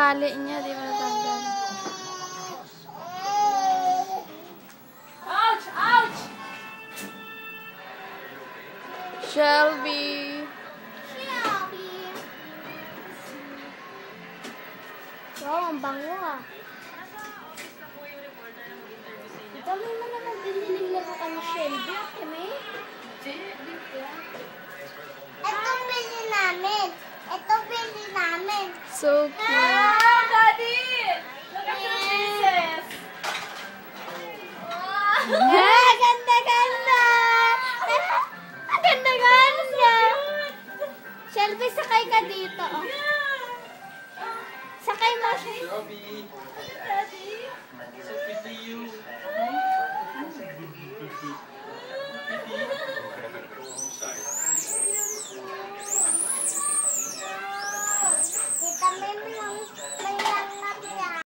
tali niya, di ba natanggal? Ouch! Ouch! Shelby. Wow, ang bango ah. Dami mo naman biniling na kami Shelby. Kami? Ito pili namin. Ito pili namin. So cute. Wow, Daddy! Look at your faces! Ah, ganda-ganda! Ah, ganda-ganda! Shelby, sakay ka dito. Oh. Sakay mo. Daddy!